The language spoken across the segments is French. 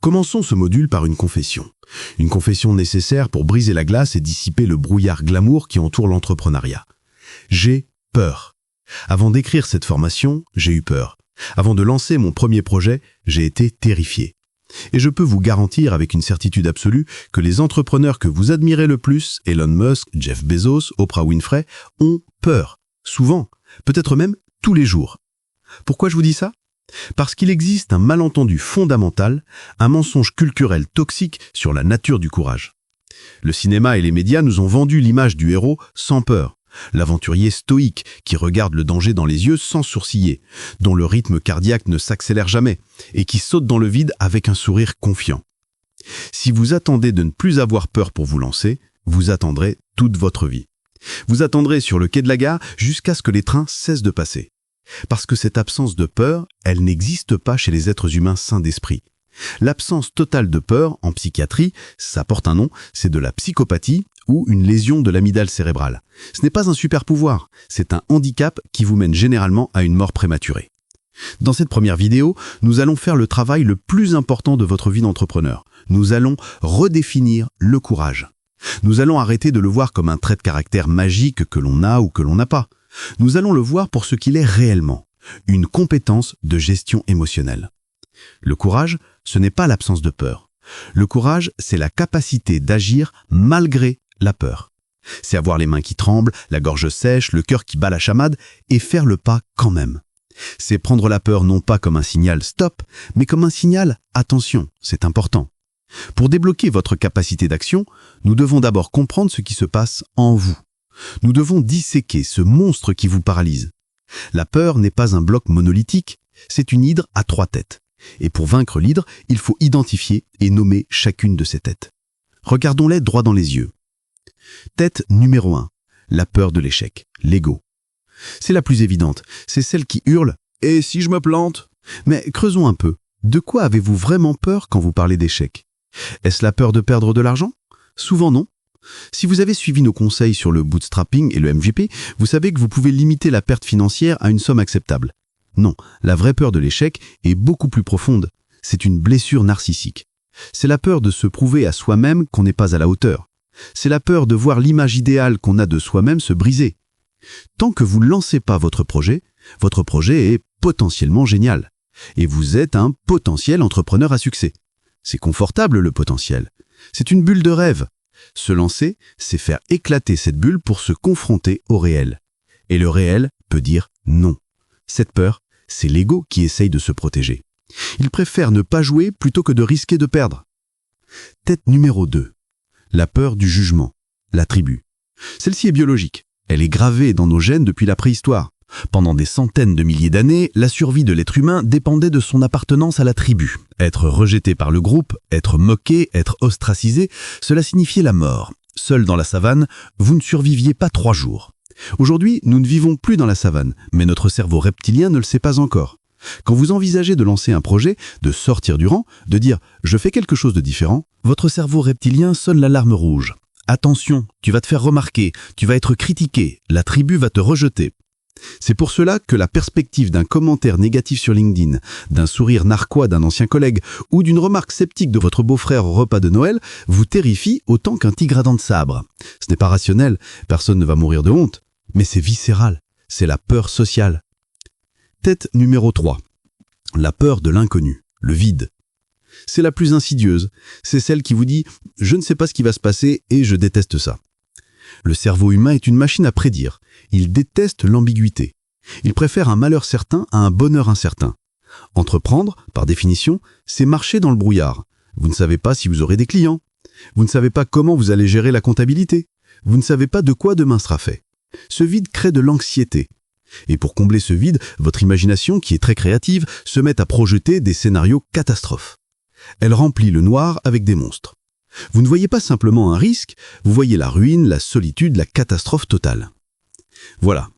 Commençons ce module par une confession. Une confession nécessaire pour briser la glace et dissiper le brouillard glamour qui entoure l'entrepreneuriat. J'ai peur. Avant d'écrire cette formation, j'ai eu peur. Avant de lancer mon premier projet, j'ai été terrifié. Et je peux vous garantir avec une certitude absolue que les entrepreneurs que vous admirez le plus, Elon Musk, Jeff Bezos, Oprah Winfrey, ont peur. Souvent, peut-être même tous les jours. Pourquoi je vous dis ça ? Parce qu'il existe un malentendu fondamental, un mensonge culturel toxique sur la nature du courage. Le cinéma et les médias nous ont vendu l'image du héros sans peur, l'aventurier stoïque qui regarde le danger dans les yeux sans sourciller, dont le rythme cardiaque ne s'accélère jamais et qui saute dans le vide avec un sourire confiant. Si vous attendez de ne plus avoir peur pour vous lancer, vous attendrez toute votre vie. Vous attendrez sur le quai de la gare jusqu'à ce que les trains cessent de passer. Parce que cette absence de peur, elle n'existe pas chez les êtres humains sains d'esprit. L'absence totale de peur, en psychiatrie, ça porte un nom, c'est de la psychopathie ou une lésion de l'amygdale cérébrale. Ce n'est pas un super pouvoir, c'est un handicap qui vous mène généralement à une mort prématurée. Dans cette première vidéo, nous allons faire le travail le plus important de votre vie d'entrepreneur. Nous allons redéfinir le courage. Nous allons arrêter de le voir comme un trait de caractère magique que l'on a ou que l'on n'a pas. Nous allons le voir pour ce qu'il est réellement, une compétence de gestion émotionnelle. Le courage, ce n'est pas l'absence de peur. Le courage, c'est la capacité d'agir malgré la peur. C'est avoir les mains qui tremblent, la gorge sèche, le cœur qui bat la chamade et faire le pas quand même. C'est prendre la peur non pas comme un signal « stop », mais comme un signal « attention, c'est important ». Pour débloquer votre capacité d'action, nous devons d'abord comprendre ce qui se passe en vous. Nous devons disséquer ce monstre qui vous paralyse. La peur n'est pas un bloc monolithique, c'est une hydre à 3 têtes. Et pour vaincre l'hydre, il faut identifier et nommer chacune de ces têtes. Regardons-les droit dans les yeux. Tête numéro 1, la peur de l'échec, l'ego. C'est la plus évidente, c'est celle qui hurle « Et si je me plante ?» Mais creusons un peu. De quoi avez-vous vraiment peur quand vous parlez d'échec ? Est-ce la peur de perdre de l'argent ? Souvent non. Si vous avez suivi nos conseils sur le bootstrapping et le MVP, vous savez que vous pouvez limiter la perte financière à une somme acceptable. Non, la vraie peur de l'échec est beaucoup plus profonde. C'est une blessure narcissique. C'est la peur de se prouver à soi-même qu'on n'est pas à la hauteur. C'est la peur de voir l'image idéale qu'on a de soi-même se briser. Tant que vous ne lancez pas votre projet est potentiellement génial. Et vous êtes un potentiel entrepreneur à succès. C'est confortable le potentiel. C'est une bulle de rêve. Se lancer, c'est faire éclater cette bulle pour se confronter au réel. Et le réel peut dire non. Cette peur, c'est l'ego qui essaye de se protéger. Il préfère ne pas jouer plutôt que de risquer de perdre. Tête numéro 2. La peur du jugement, la tribu. Celle-ci est biologique. Elle est gravée dans nos gènes depuis la préhistoire. Pendant des centaines de milliers d'années, la survie de l'être humain dépendait de son appartenance à la tribu. Être rejeté par le groupe, être moqué, être ostracisé, cela signifiait la mort. Seul dans la savane, vous ne surviviez pas 3 jours. Aujourd'hui, nous ne vivons plus dans la savane, mais notre cerveau reptilien ne le sait pas encore. Quand vous envisagez de lancer un projet, de sortir du rang, de dire « je fais quelque chose de différent », votre cerveau reptilien sonne l'alarme rouge. Attention, tu vas te faire remarquer, tu vas être critiqué, la tribu va te rejeter. C'est pour cela que la perspective d'un commentaire négatif sur LinkedIn, d'un sourire narquois d'un ancien collègue ou d'une remarque sceptique de votre beau-frère au repas de Noël vous terrifie autant qu'un tigre à dents de sabre. Ce n'est pas rationnel, personne ne va mourir de honte, mais c'est viscéral, c'est la peur sociale. Tête numéro 3. La peur de l'inconnu, le vide. C'est la plus insidieuse, c'est celle qui vous dit « je ne sais pas ce qui va se passer et je déteste ça ». Le cerveau humain est une machine à prédire. Il déteste l'ambiguïté. Il préfère un malheur certain à un bonheur incertain. Entreprendre, par définition, c'est marcher dans le brouillard. Vous ne savez pas si vous aurez des clients. Vous ne savez pas comment vous allez gérer la comptabilité. Vous ne savez pas de quoi demain sera fait. Ce vide crée de l'anxiété. Et pour combler ce vide, votre imagination, qui est très créative, se met à projeter des scénarios catastrophes. Elle remplit le noir avec des monstres. Vous ne voyez pas simplement un risque, vous voyez la ruine, la solitude, la catastrophe totale. Voilà,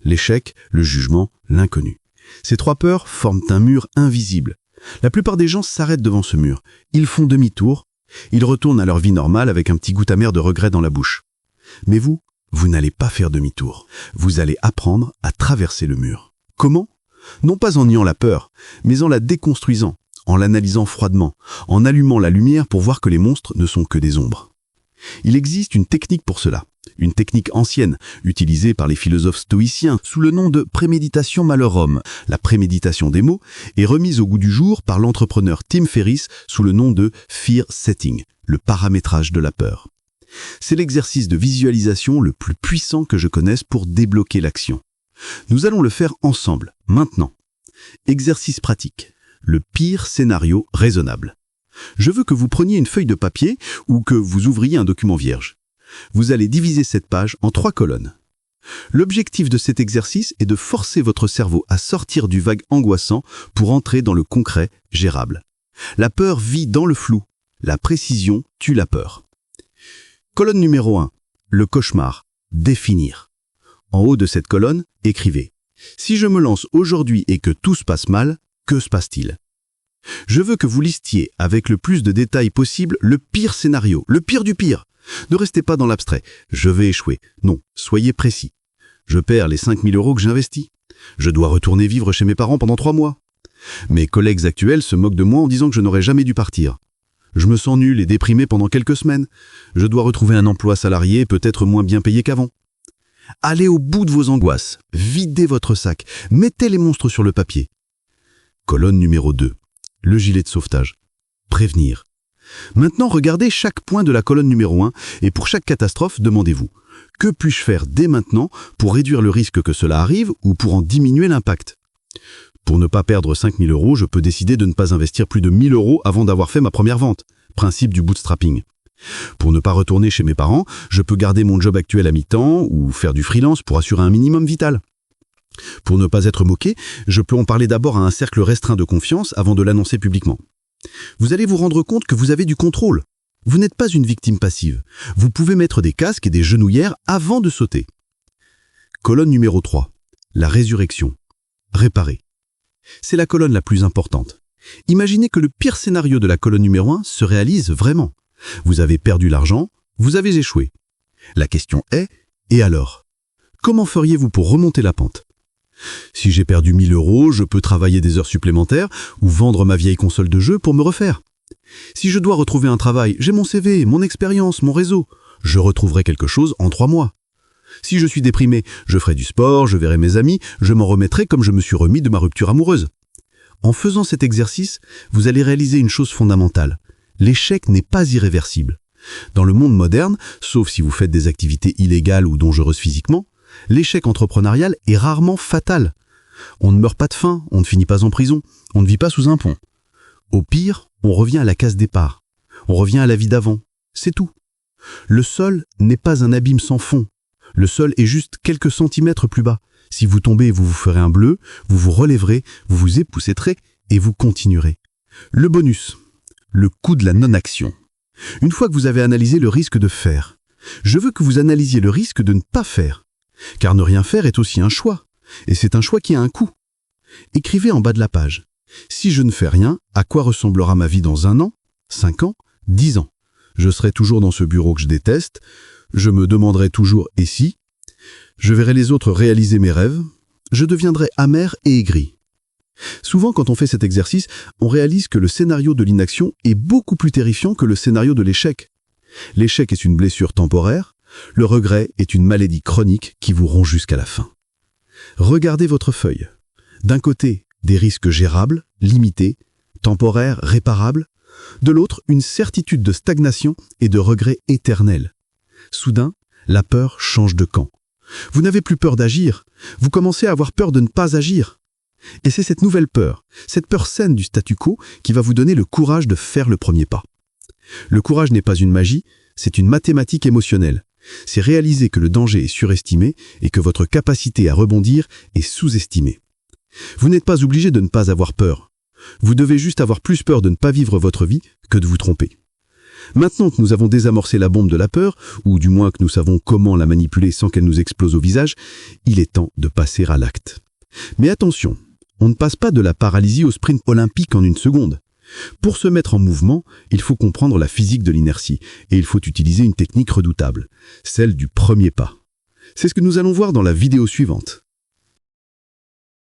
l'échec, le jugement, l'inconnu. Ces 3 peurs forment un mur invisible. La plupart des gens s'arrêtent devant ce mur. Ils font demi-tour, ils retournent à leur vie normale avec un petit goût amer de regret dans la bouche. Mais vous n'allez pas faire demi-tour. Vous allez apprendre à traverser le mur. Comment ? Non pas en niant la peur, mais en la déconstruisant, en l'analysant froidement, en allumant la lumière pour voir que les monstres ne sont que des ombres. Il existe une technique pour cela, une technique ancienne, utilisée par les philosophes stoïciens sous le nom de préméditation malorum. La préméditation des mots est remise au goût du jour par l'entrepreneur Tim Ferriss sous le nom de fear setting, le paramétrage de la peur. C'est l'exercice de visualisation le plus puissant que je connaisse pour débloquer l'action. Nous allons le faire ensemble, maintenant. Exercice pratique. Le pire scénario raisonnable. Je veux que vous preniez une feuille de papier ou que vous ouvriez un document vierge. Vous allez diviser cette page en 3 colonnes. L'objectif de cet exercice est de forcer votre cerveau à sortir du vague angoissant pour entrer dans le concret, gérable. La peur vit dans le flou. La précision tue la peur. Colonne numéro 1. Le cauchemar. Définir. En haut de cette colonne, écrivez. Si je me lance aujourd'hui et que tout se passe mal, que se passe-t-il? Je veux que vous listiez avec le plus de détails possible le pire scénario, le pire du pire. Ne restez pas dans l'abstrait. Je vais échouer. Non, soyez précis. Je perds les 5 000 € que j'investis. Je dois retourner vivre chez mes parents pendant 3 mois. Mes collègues actuels se moquent de moi en disant que je n'aurais jamais dû partir. Je me sens nul et déprimé pendant quelques semaines. Je dois retrouver un emploi salarié, peut-être moins bien payé qu'avant. Allez au bout de vos angoisses. Videz votre sac. Mettez les monstres sur le papier. Colonne numéro 2. Le gilet de sauvetage. Prévenir. Maintenant, regardez chaque point de la colonne numéro 1 et pour chaque catastrophe, demandez-vous « Que puis-je faire dès maintenant pour réduire le risque que cela arrive ou pour en diminuer l'impact ?» Pour ne pas perdre 5 000 €, je peux décider de ne pas investir plus de 1 000 € avant d'avoir fait ma première vente. Principe du bootstrapping. Pour ne pas retourner chez mes parents, je peux garder mon job actuel à mi-temps ou faire du freelance pour assurer un minimum vital. Pour ne pas être moqué, je peux en parler d'abord à un cercle restreint de confiance avant de l'annoncer publiquement. Vous allez vous rendre compte que vous avez du contrôle. Vous n'êtes pas une victime passive. Vous pouvez mettre des casques et des genouillères avant de sauter. Colonne numéro 3. La résurrection. Réparer. C'est la colonne la plus importante. Imaginez que le pire scénario de la colonne numéro 1 se réalise vraiment. Vous avez perdu l'argent, vous avez échoué. La question est, et alors? Comment feriez-vous pour remonter la pente? Si j'ai perdu 1 000 €, je peux travailler des heures supplémentaires ou vendre ma vieille console de jeu pour me refaire. Si je dois retrouver un travail, j'ai mon CV, mon expérience, mon réseau. Je retrouverai quelque chose en 3 mois. Si je suis déprimé, je ferai du sport, je verrai mes amis, je m'en remettrai comme je me suis remis de ma rupture amoureuse. En faisant cet exercice, vous allez réaliser une chose fondamentale. L'échec n'est pas irréversible. Dans le monde moderne, sauf si vous faites des activités illégales ou dangereuses physiquement, l'échec entrepreneurial est rarement fatal. On ne meurt pas de faim, on ne finit pas en prison, on ne vit pas sous un pont. Au pire, on revient à la case départ. On revient à la vie d'avant. C'est tout. Le sol n'est pas un abîme sans fond. Le sol est juste quelques centimètres plus bas. Si vous tombez, vous vous ferez un bleu, vous vous relèverez, vous vous époussetterez et vous continuerez. Le bonus. Le coût de la non-action. Une fois que vous avez analysé le risque de faire, je veux que vous analysiez le risque de ne pas faire. Car ne rien faire est aussi un choix. Et c'est un choix qui a un coût. Écrivez en bas de la page. Si je ne fais rien, à quoi ressemblera ma vie dans 1 an, 5 ans, 10 ans? Je serai toujours dans ce bureau que je déteste. Je me demanderai toujours « et si ?» Je verrai les autres réaliser mes rêves. Je deviendrai amer et aigri. Souvent, quand on fait cet exercice, on réalise que le scénario de l'inaction est beaucoup plus terrifiant que le scénario de l'échec. L'échec est une blessure temporaire. Le regret est une maladie chronique qui vous ronge jusqu'à la fin. Regardez votre feuille. D'un côté, des risques gérables, limités, temporaires, réparables. De l'autre, une certitude de stagnation et de regret éternel. Soudain, la peur change de camp. Vous n'avez plus peur d'agir, vous commencez à avoir peur de ne pas agir. Et c'est cette nouvelle peur, cette peur saine du statu quo qui va vous donner le courage de faire le premier pas. Le courage n'est pas une magie, c'est une mathématique émotionnelle. C'est réaliser que le danger est surestimé et que votre capacité à rebondir est sous-estimée. Vous n'êtes pas obligé de ne pas avoir peur. Vous devez juste avoir plus peur de ne pas vivre votre vie que de vous tromper. Maintenant que nous avons désamorcé la bombe de la peur, ou du moins que nous savons comment la manipuler sans qu'elle nous explose au visage, il est temps de passer à l'acte. Mais attention, on ne passe pas de la paralysie au sprint olympique en 1 seconde. Pour se mettre en mouvement, il faut comprendre la physique de l'inertie, et il faut utiliser une technique redoutable, celle du premier pas. C'est ce que nous allons voir dans la vidéo suivante.